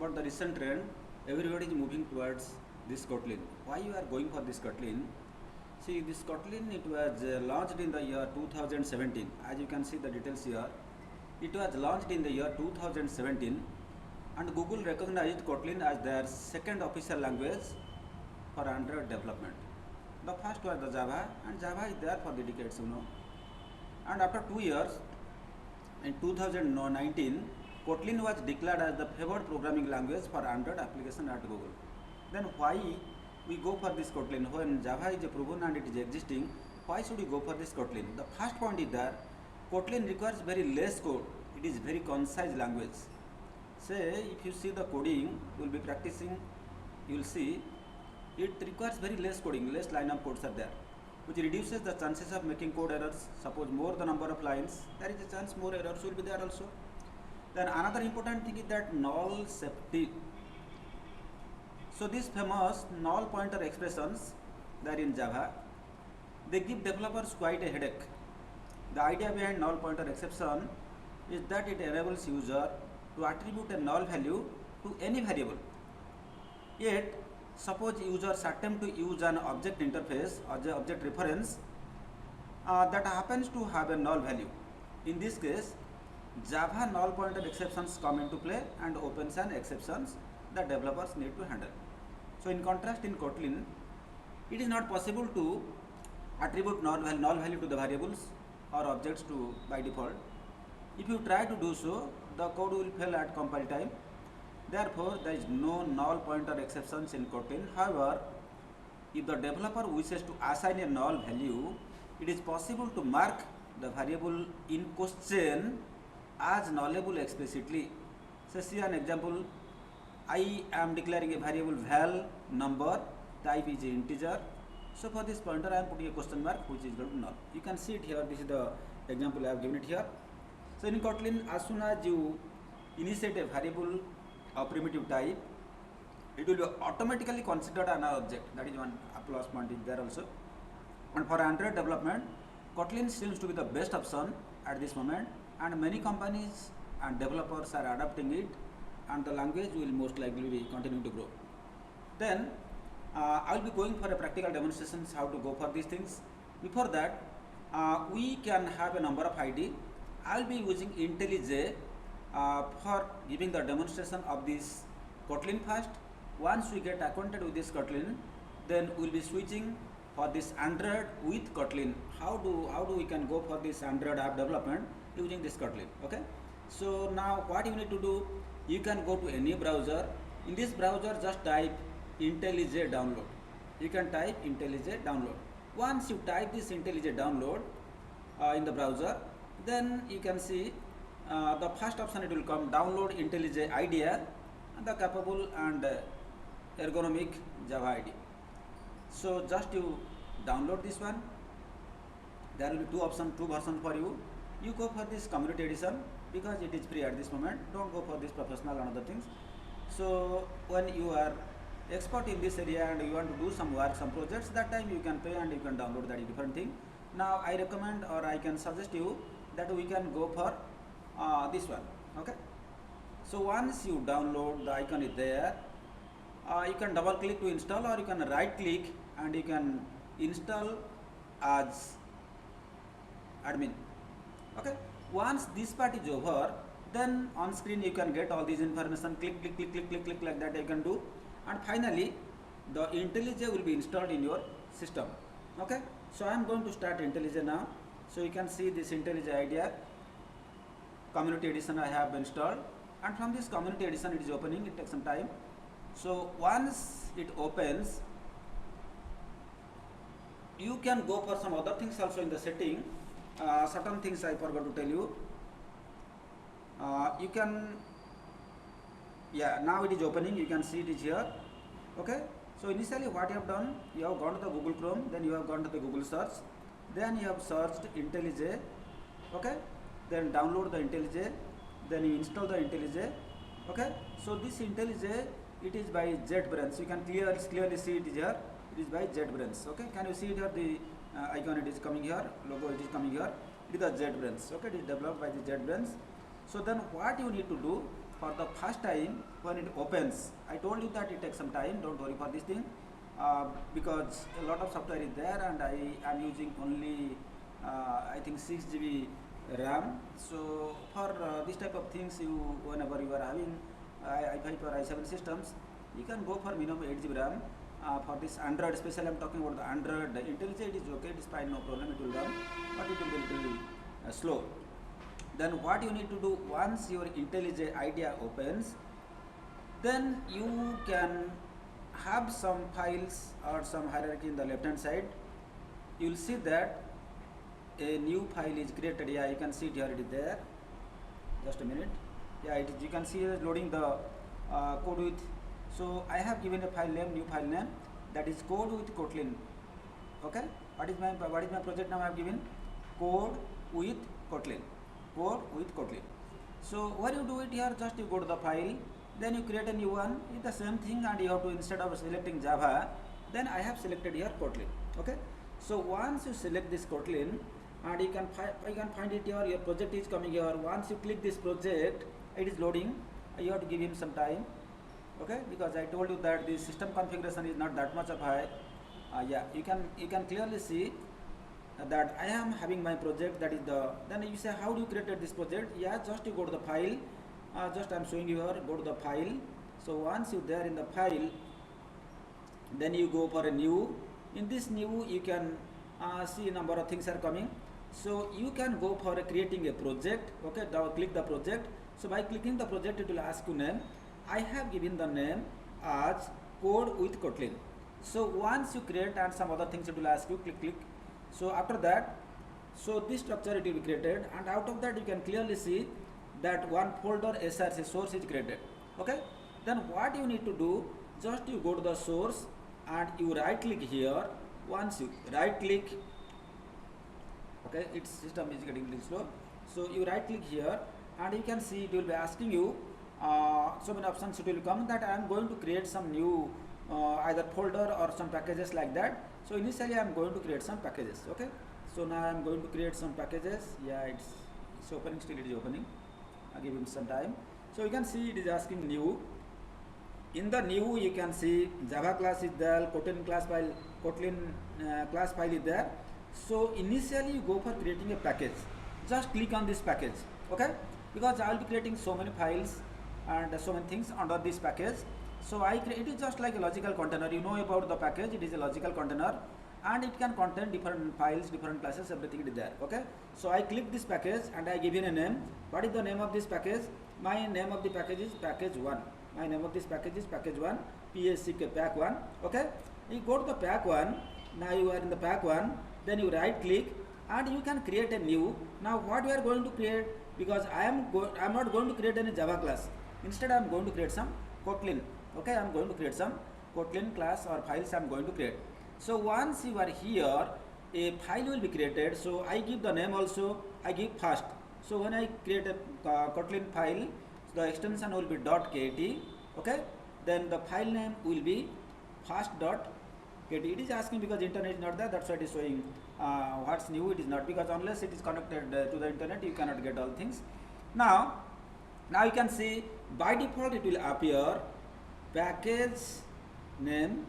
about the recent trend, everybody is moving towards this Kotlin. Why you are going for this Kotlin? See, this Kotlin, it was launched in the year 2017. As you can see the details here, it was launched in the year 2017, and Google recognized Kotlin as their second official language for Android development. The first was the Java, and Java is there for the decades, And after 2 years, in 2019, Kotlin was declared as the favored programming language for Android application at Google. Then why we go for this Kotlin when Java is proven and it is existing? Why should we go for this Kotlin? The first point is that Kotlin requires very less code. It is very concise language. Say if you see the coding, you will be practicing. You will see it requires very less coding. Less line of codes are there, which reduces the chances of making code errors. Suppose more the number of lines, there is a chance more errors will be there also. Then another important thing is that null safety. So these famous null pointer expressions there in Java, they give developers quite a headache. The idea behind null pointer exception is that it enables user to attribute a null value to any variable. Yet, suppose users attempt to use an object interface or the object reference that happens to have a null value. In this case, Java null pointer exceptions come into play and opens an exceptions that developers need to handle. So in contrast, in Kotlin, it is not possible to attribute null value to the variables or objects by default. If you try to do so, the code will fail at compile time. Therefore, there is no null pointer exceptions in Kotlin. However, if the developer wishes to assign a null value, it is possible to mark the variable in question as nullable explicitly. So see an example. I am declaring a variable val number, type is integer. So for this pointer I am putting a question mark which is equal to null. You can see it here. This is the example I have given it here. So in Kotlin, as soon as you initiate a variable of primitive type, it will be automatically considered an object. That is one plus point is there also. And for Android development, Kotlin seems to be the best option at this moment, and many companies and developers are adopting it, and the language will most likely be continuing to grow. Then I will be going for a practical demonstrations how to go for these things. Before that, we can have a number of ID. I will be using IntelliJ for giving the demonstration of this Kotlin first. Once we get acquainted with this Kotlin, then we will be switching for this Android with Kotlin. How do we can go for this Android app development using this Kotlin? Okay. So now what you need to do, you can go to any browser. In this browser, just type IntelliJ download. You can type IntelliJ download. Once you type this IntelliJ download in the browser, then you can see the first option it will come, download IntelliJ IDEA and the capable and ergonomic Java ID. So just you download this one. There will be two versions for you. You go for this community edition because it is free at this moment. Don't go for this professional and other things. So when you are expert in this area and you want to do some work, some projects, that time you can pay and you can download that different thing. Now I recommend or I can suggest you that we can go for this one. Okay. So once you download, the icon is there. You can double click to install, or you can right click and you can install as admin. Okay. Once this part is over, then on screen you can get all these information. Click like that you can do, and finally the IntelliJ will be installed in your system. Okay. So I am going to start IntelliJ now. So you can see this IntelliJ IDEA community edition I have installed, and from this community edition it is opening. It takes some time. So once it opens, you can go for some other things also in the setting. Certain things I forgot to tell you. You can, now it is opening. You can see it is here. Okay. So initially what you have done, you have gone to the Google Chrome, then you have gone to the Google search, then you have searched IntelliJ. Okay. Then download the IntelliJ, then you install the IntelliJ. Okay. So this IntelliJ, it is by JetBrains. You can clearly see it is here. It is by JetBrains. Okay. Can you see it here? The icon it is coming here, logo it is coming here. It is the JetBrains. Okay. It is developed by the JetBrains. So then what you need to do, for the first time when it opens, I told you that it takes some time, don't worry for this thing, because a lot of software is there and I am using only I think 6 GB RAM. So for this type of things, whenever you are having i5 or i7 systems, you can go for minimum 8 GB RAM. For this Android, especially I'm talking about the Android, the IntelliJ, it is okay, it is fine, no problem, it will run, but it will be a little slow. Then what you need to do, once your IntelliJ IDEA opens, then you can have some files or some hierarchy in the left hand side. You will see that a new file is created. Yeah, you can see it here, it is there. Just a minute. Yeah, it is, you can see it loading the code with. So I have given a file name, new file name, that is code with Kotlin. Okay, what is my project name? I have given code with Kotlin. Code with Kotlin. So where you do it here, just you go to the file, then you create a new one. It's the same thing, and you have to, instead of selecting Java, then I have selected here Kotlin. Okay, so once you select this Kotlin, and you can find it here, your project is coming here. Once you click this project, it is loading. You have to give him some time. Okay, because I told you that the system configuration is not that much of high. Yeah, you can clearly see that I am having my project, that is the, then you say how do you created this project? Yeah, just you go to the file, just I am showing you here, go to the file. So once you there in the file, then you go for a new. In this new, you can see a number of things are coming. So you can go for creating a project. Okay, now click the project. So by clicking the project, it will ask you name. I have given the name as code with Kotlin. So once you create and some other things, it will ask you, click. So after that, so this structure it will be created, and out of that you can clearly see that one folder src source is created. Okay, then what you need to do, just you go to the source and you right click here. Once you right click, okay, its system is getting a little slow, so you right click here and you can see it will be asking you so many options. It will come that I am going to create some new either folder or some packages like that. So initially I am going to create some packages. Okay, so now I am going to create some packages. Yeah, it's opening, still it is opening. I'll give him some time. So you can see it is asking new. In the new you can see Java class is there, Kotlin class file is there. So initially you go for creating a package. Just click on this package. Okay, because I will be creating so many files and so many things under this package. So it is just like a logical container. You know about the package, it is a logical container and it can contain different files, different classes, everything is there. Okay, so I click this package and I give it a name. What is the name of this package? My name of the package is package 1. My name of this package is package 1, PSCK pack 1. Okay, you go to the pack 1. Now you are in the pack 1, then you right click and you can create a new. Now what we are going to create, because I am not going to create any Java class. Instead I am going to create some Kotlin. Okay, I am going to create some Kotlin class or files I am going to create. So once you are here, a file will be created. So I give the name also, I give fast. So when I create a Kotlin file, the extension will be .kt. Okay, then the file name will be fast.kt. It is asking because internet is not there, that's why it is showing what's new. It is not, because unless it is connected to the internet, you cannot get all things. Now you can see by default it will appear package name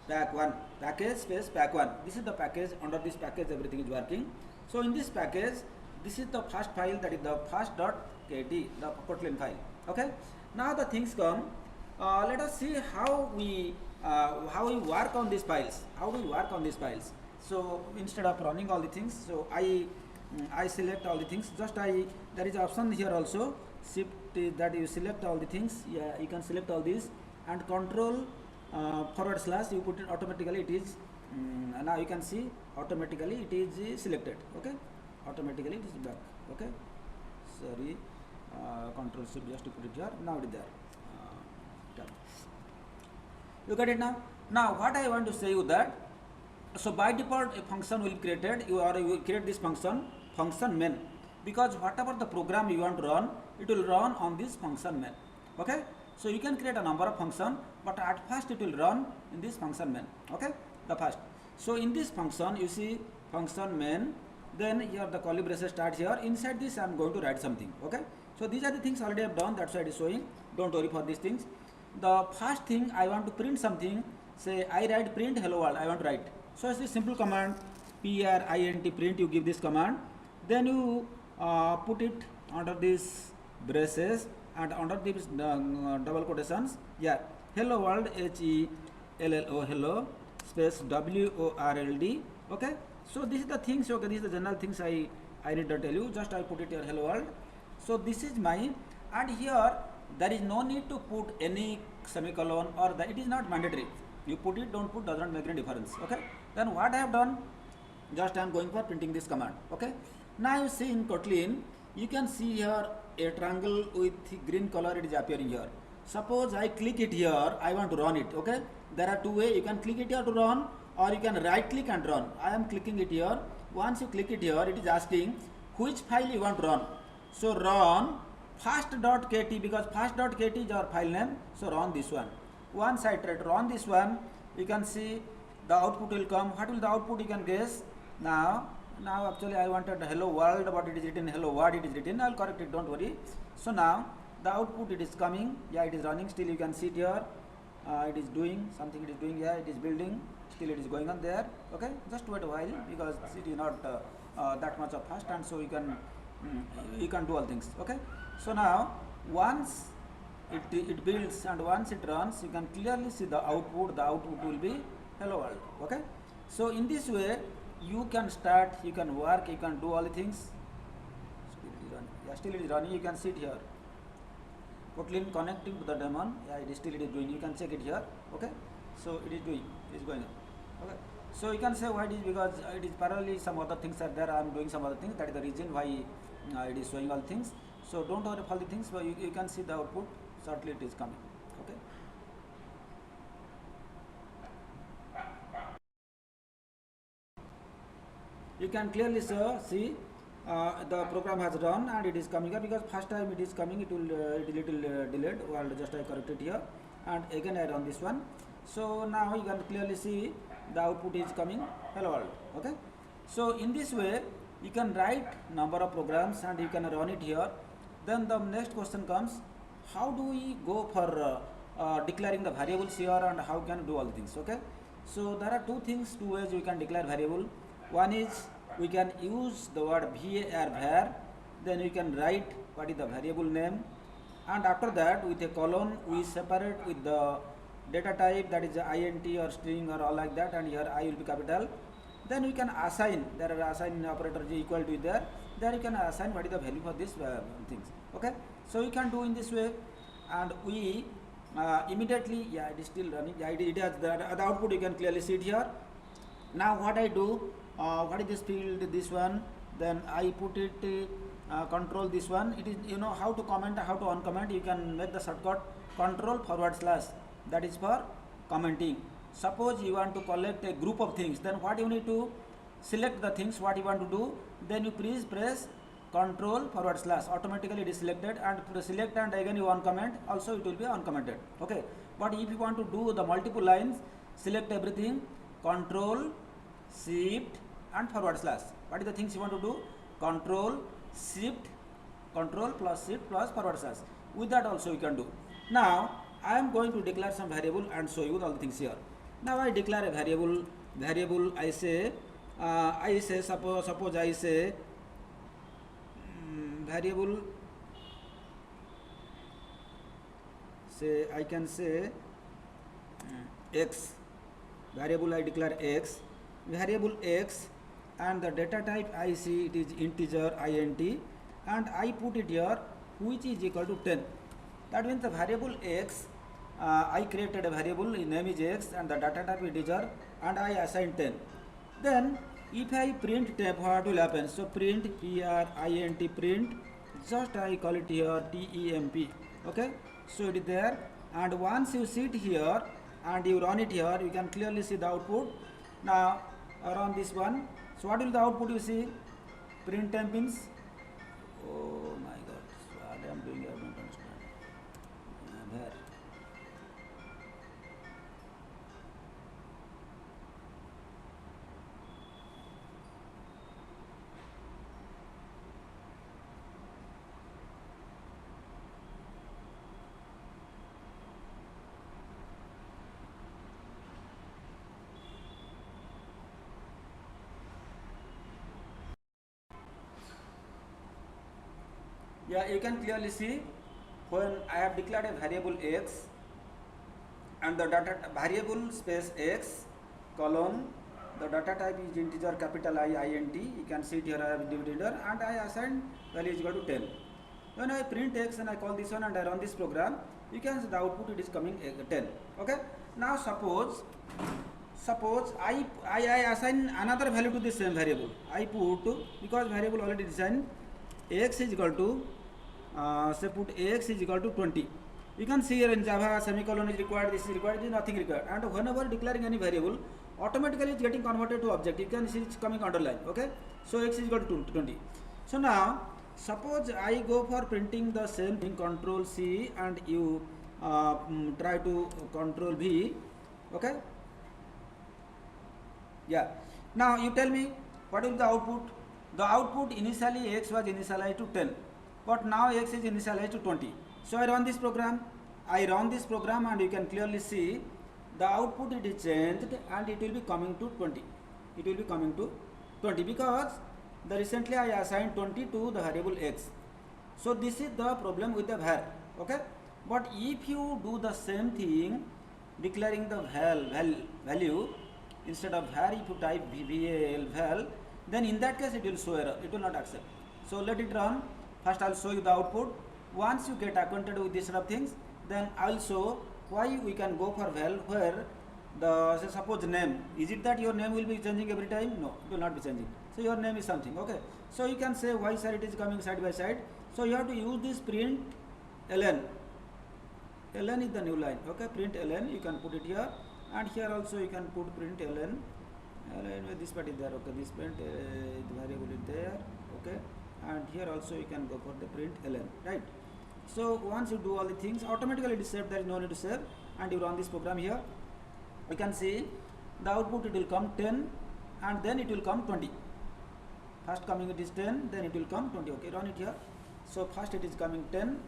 pack 1, package space pack 1. This is the package. Under this package everything is working. So in this package, this is the first file, that is the first.kt, the Kotlin file. Okay, now the things come. Let us see how we work on these files. How do we work on these files? So instead of running all the things, so I select all the things. Just there is an option here also, shift, that you select all the things. Yeah, you can select all these and control / you put it automatically. It is now you can see automatically it is selected. Okay, automatically it is back. Okay, sorry, control shift just to put it here. Now it is there. You got it now. Now what I want to say you that, so by default a function will be created. You will create this function main, because whatever the program you want to run, it will run on this function main. Okay, so you can create a number of function, but at first it will run in this function main. Okay, the first. So in this function you see function main, then here the curly braces start here. Inside this I am going to write something. Okay, So these are the things already I have done, that's why it is showing. Don't worry for these things. The first thing I want to print something, say I write print hello world, I want to write. So it's a simple command, print print, you give this command, then you put it under these braces and under these double quotations, yeah, hello world, hello, hello, space WORLD, okay. So this is the things, okay, this is the general things I need to tell you, just I put it here, hello world. So this is my, and here there is no need to put any semicolon or the, it is not mandatory. You put it, don't put, does not make any difference. Okay. Then what I have done, just I am going for printing this command. Okay. Now you see in Kotlin, you can see here a triangle with green color, it is appearing here. Suppose I click it here, I want to run it. Okay. There are two ways, you can click it here to run, or you can right click and run. I am clicking it here. Once you click it here, it is asking which file you want to run. So run fast.kt, because fast.kt is our file name. So run this one. Once I try to run this one, you can see the output will come. What will the output, you can guess. Now actually I wanted hello world, but it is written hello what it is written. I will correct it, don't worry. So now the output, it is coming. Yeah, it is running. Still you can see it here. It is doing something. It is doing. Yeah, it is building. Still it is going on there. Okay, just wait a while, because it is not that much of fast, and so you can do all things. Okay. So now once it builds and once it runs, you can clearly see the output. The output will be hello world. Okay. So in this way you can start, you can work, you can do all the things. Still it is running. Yeah, still it is running. You can see it here. Kotlin connecting to the daemon. Yeah, it is still it is doing. You can check it here. Okay. So it is doing. It is going on. Okay. So you can say why it is, because it is parallelly some other things are there. I am doing some other things. That is the reason why it is showing all things. So don't worry for all the things, but you can see the output. Shortly it is coming. Okay. You can clearly see the program has run and it is coming up, because first time it is coming, it will it is little delayed. Well, just I correct it here, and again I run this one. So now you can clearly see the output is coming hello world. Okay. So in this way you can write number of programs and you can run it here. Then the next question comes, how do we go for declaring the variables here, and how can do all the things. Okay. So there are two ways we can declare variable. One is we can use the word var, then we can write what is the variable name, and after that with a colon we separate with the data type, that is int or string or all like that, and here I will be capital. Then we can assign, there are assign operator equal to there you can assign what is the value for this things. Okay. So we can do in this way, and we immediately, yeah, it is still running. Yeah, it has the output, you can clearly see it here. Now what I do, what is this field, this one, then I put it control this one. It is, you know how to comment, how to uncomment. You can make the shortcut control / that is for commenting. Suppose you want to collect a group of things, then what you need to select the things what you want to do, then you please press control / automatically it is selected, and to select and again you uncomment, also it will be uncommented. Okay. But if you want to do the multiple lines, select everything, control shift and / what is the things you want to do, control shift +/ with that also you can do. Now I am going to declare some variable and show you all the things here. Now I declare a variable I say suppose I say variable, say I can say x, variable I declare x, variable x, and the data type I see it is integer int, and I put it here which is equal to 10. That means the variable x, I created a variable, name is x and the data type integer, and I assign 10. Then if I print temp, what will happen? So print print, just I call it here temp. Okay. So it is there, and once you see it here and you run it here, you can clearly see the output. Now run this one. So what will the output you see? Print temp means, oh my god, what I am doing, I don't understand. There. Yeah, you can clearly see when I have declared a variable x and the data variable space x colon, the data type is integer capital int. You can see it here I have divider and I assign value is equal to 10. When I print x and I call this one and I run this program, you can see the output it is coming 10. Okay. Now suppose I assign another value to the same variable. I put, because variable already designed, x is equal to say put x is equal to 20. You can see here in Java semicolon is required, this is required, this is nothing required. And whenever declaring any variable, automatically it's getting converted to object. You can see it's coming underline. Okay. So x is equal to 20. So now suppose I go for printing the same thing, Control C and you try to Control V. Okay. Yeah. Now you tell me what is the output? The output initially x was initialized to 10, but now x is initialized to 20. So I run this program. And you can clearly see the output it is changed and it will be coming to 20. It will be coming to 20 because the recently I assigned 20 to the variable x. So this is the problem with the var. Okay. But if you do the same thing, declaring the value instead of var, if you type val, then in that case it will show error. It will not accept. So let it run. First I will show you the output. Once you get acquainted with this sort of things, then I will show why we can go for val where the say suppose name. Is it that your name will be changing every time? No, it will not be changing. So your name is something. Okay. So you can say why sir it is coming side by side. So you have to use this print ln. Ln is the new line. Okay, print ln. You can put it here, and here also you can put print ln. This part is there. Okay, this print variable is there. Okay, and here also you can go for the print ln. Right. So once you do all the things, automatically it is saved. There is no need to save, and you run this program here. You can see the output it will come 10, and then it will come 20. First coming it is 10, then it will come 20. Okay, run it here. So first it is coming 10.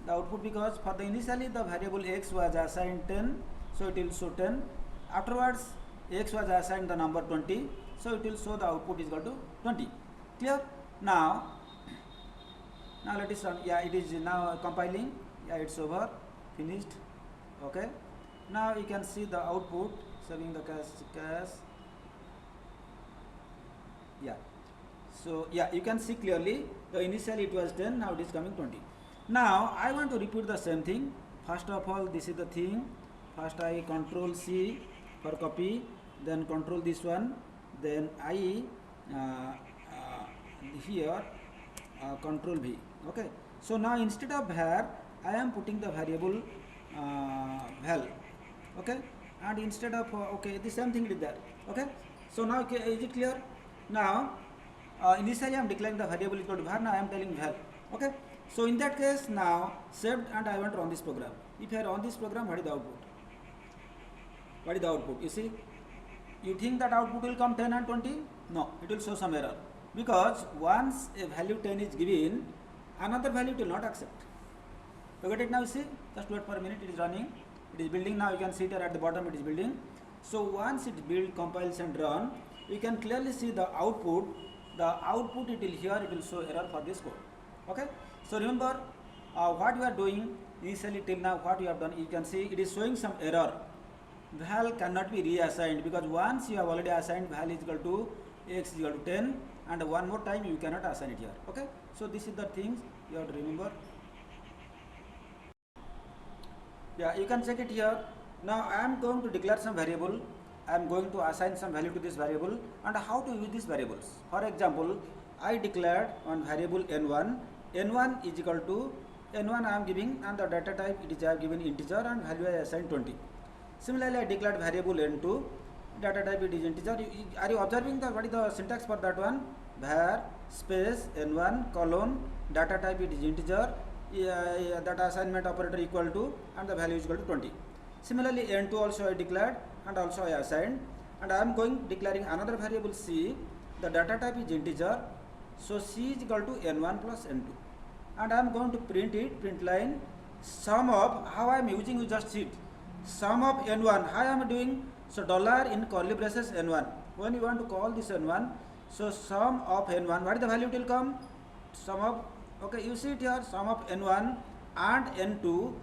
The output, because for the initially the variable x was assigned 10, so it will show 10. Afterwards x was assigned the number 20, so it will show the output is equal to 20. Clear? Now let us run. Yeah, it is now compiling. Yeah, it's over, finished. Okay. Now you can see the output saving the cache. Yeah. So yeah, you can see clearly the initially it was 10, now it is coming 20. Now I want to repeat the same thing. First of all, this is the thing. First I Control C for copy, then Control this one, then I here Control V. Okay. So now instead of var, I am putting the variable val. Okay. And instead of okay, the same thing is there. Okay. So now is it clear? Now initially I am declaring the variable equal to var. Now I am telling val. Okay. So in that case now saved, and I want to run this program. If I run this program, what is the output? What is the output? You see, you think that output will come 10 and 20? No, it will show some error, because once a value 10 is given, another value it will not accept. You get it now? You see, just wait for a minute. It is running. It is building now. You can see it at the bottom. It is building. So once it build, compiles and run, you can clearly see the output. The output it will here. It will show error for this code. Okay. So remember what you are doing initially till now. What you have done, you can see it is showing some error. Val cannot be reassigned, because once you have already assigned val is equal to x is equal to 10, and one more time you cannot assign it here. Okay. So this is the things you have to remember. Yeah, you can check it here. Now I am going to declare some variable. I am going to assign some value to this variable, and how to use these variables. For example, I declared one variable n1. n1 is equal to n1 I am giving, and the data type it is I have given integer, and value I assigned 20. Similarly, I declared variable n2. Data type it is integer. Are you observing the what is the syntax for that one? Var space n1 colon data type it is integer. Data assignment operator equal to, and the value is equal to 20. Similarly, n2 also I declared, and also I assigned, and I am going declaring another variable c. The data type is integer, so c is equal to n1 plus n2, and I am going to print it, print line sum of, how I am using, you just see it, sum of n1. How I am doing? So dollar in curly braces n1. When you want to call this n1, so sum of n1, what is the value it will come? Sum of Okay, you see it here, sum of n1 and n2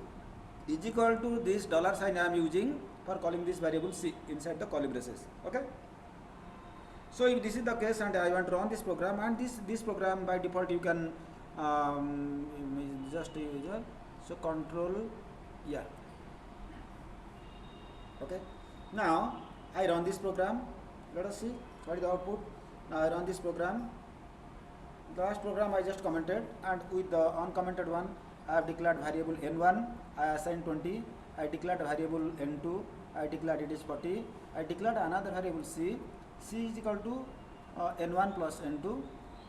is equal to this dollar sign I am using for calling this variable c inside the curly braces. Okay. So if this is the case and I want to run this program, and this program by default you can just use so control, yeah. Okay. Now I run this program. Let us see what is the output. Now I run this program. The last program I just commented, and with the uncommented one I have declared variable n1, I assigned 20, I declared variable n2, I declared it is 40, I declared another variable c is equal to n1 plus n2.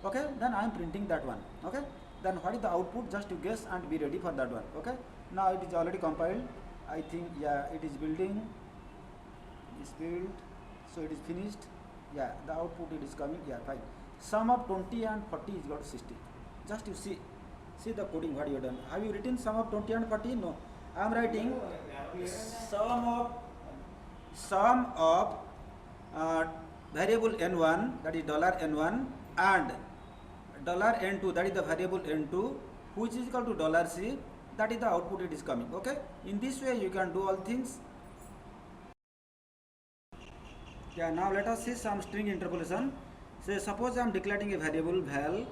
Okay, then I am printing that one. Okay, then what is the output, just to guess and be ready for that one. Okay, now it is already compiled, I think, yeah, it is building, is built, so it is finished. Yeah, the output it is coming. Yeah, fine. Sum of 20 and 40 is equal to 60. Just you see the coding what you have done. Have you written sum of 20 and 40? No, I am writing sum of variable n1, that is $n1, and $n2, that is the variable n2, which is equal to $c, that is the output it is coming. Okay, in this way you can do all things. Yeah, now let us see some string interpolation. Say suppose I am declaring a variable val,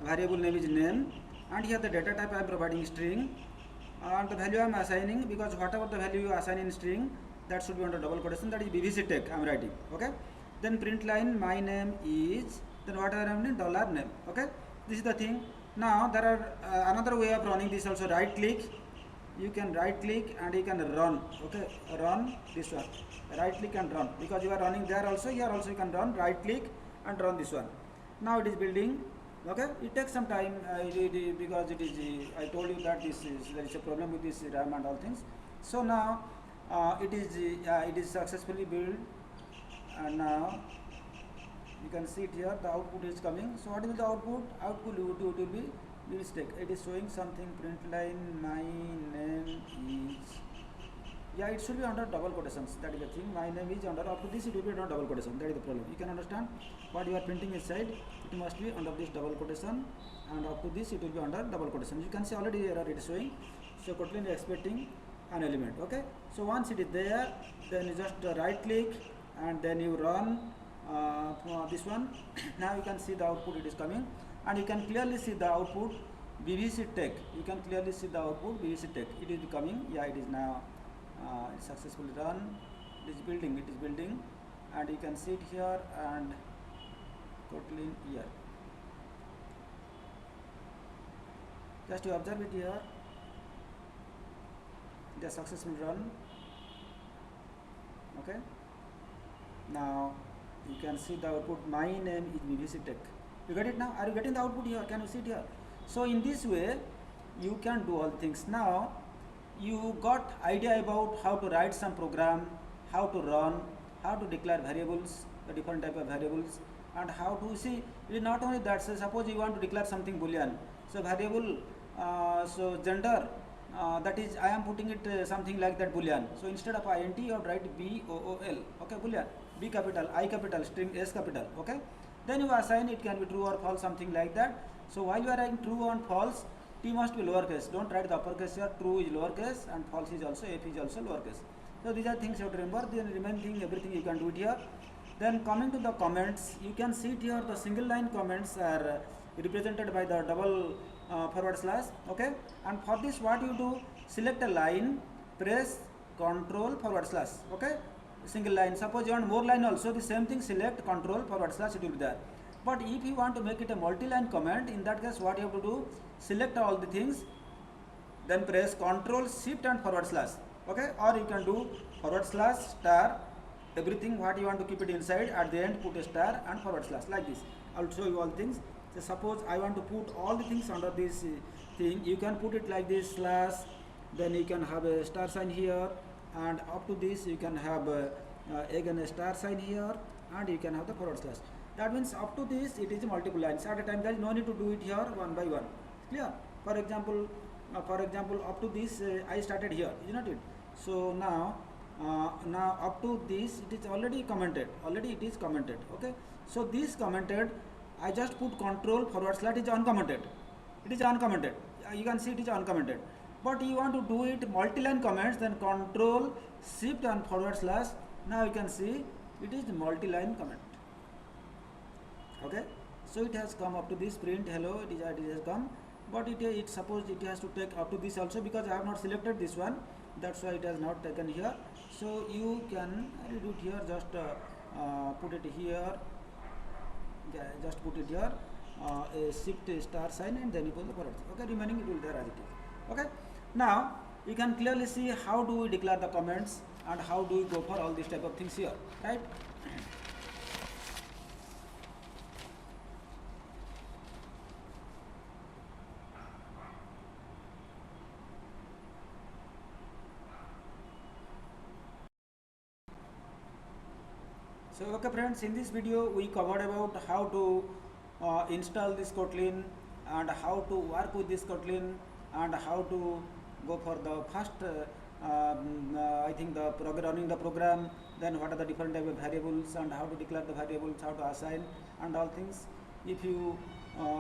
variable name is name, and here the data type I am providing string, and the value I am assigning, because whatever the value you assign in string, that should be under double quotation, that is BBC tech I am writing. Okay, then print line my name is, then what I am writing, $name. Okay, this is the thing. Now there are another way of running this also. Right click, you can right click and you can run. Okay, run this one, right click and run, because you are running there also, here also you can run, right click and run this one. Now it is building. Okay, it takes some time because it is I told you that there is a problem with this RAM and all things. So now it is successfully built, and now you can see it here, the output is coming. So what is the output? Output will be mistake. It is showing something, print line my name is, yeah, it should be under double quotations, that is the thing. My name is under, up to this it will be under double quotation, that is the problem. You can understand what you are printing inside, it must be under this double quotation, and up to this it will be under double quotation. You can see already error it is showing. So Kotlin is expecting an element. Okay, so once it is there, then you just right click and then you run this one. Now you can see the output it is coming, and you can clearly see the output BBC Tech. You can clearly see the output BBC Tech. It is coming. Yeah, it is now successfully run. It is building, and you can see it here, and Kotlin here. Just to observe it here. The successful run. Okay. Now you can see the output. My name is BBC Tech. You get it now? Are you getting the output here? Can you see it here? So in this way, you can do all things. Now you got idea about how to write some program, how to run, how to declare variables, the different type of variables, and how to see. It is not only that. So suppose you want to declare something Boolean. So variable, so gender. That is, I am putting it something like that Boolean. So instead of int, you have to write bool. Okay, Boolean. B capital, I capital, string S capital. Okay. Then you assign it can be true or false, something like that. So while you are writing true and false, T must be lowercase. Don't write the uppercase here. True is lowercase and false is also, F is also lowercase. So these are things you have to remember. The remaining thing, everything you can do it here. Then coming to the comments, you can see it here. The single line comments are represented by the double forward slash. Okay, and for this what you do, select a line, press control forward slash. Okay, single line. Suppose you want more line also, the same thing, select control forward slash, it will be there. But if you want to make it a multi-line comment, in that case what you have to do, select all the things, then press control shift and forward slash. Okay, or you can do forward slash star, everything what you want to keep it inside, at the end put a star and forward slash, like this. I'll show you all things. So suppose I want to put all the things under this thing, you can put it like this, slash, then you can have a star sign here, and up to this you can have again a star sign here, and you can have the forward slash. That means up to this it is multiple lines at a time. There is no need to do it here one by one. Clear? For example, up to this I started here, is not it? So now up to this it is already commented. Already it is commented. Okay. So this commented, I just put control forward slash is uncommented. it is uncommented. You can see it is uncommented. But you want to do it multi-line comments, then control shift and forward slash. Now you can see it is multi-line comment. Okay, so it has come up to this print hello, it has come, but it suppose it has to take up to this also, because I have not selected this one, that's why it has not taken here. So you can do it here, just put it here, just put it here, a shift star sign, and then you put the forward. Okay, remaining it will there as it is. Okay, now you can clearly see how do we declare the comments and how do we go for all these type of things here, right? So okay friends, in this video we covered about how to install this Kotlin and how to work with this Kotlin and how to go for the first I think the running the program, then what are the different type of variables and how to declare the variables, how to assign and all things. If you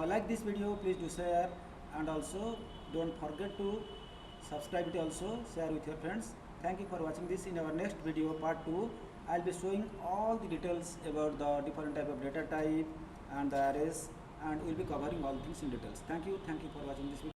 like this video, please do share, and also don't forget to subscribe it, also share with your friends. Thank you for watching this. In our next video part 2, I'll be showing all the details about the different type of data type and the arrays, and we'll be covering all things in details. Thank you for watching this video.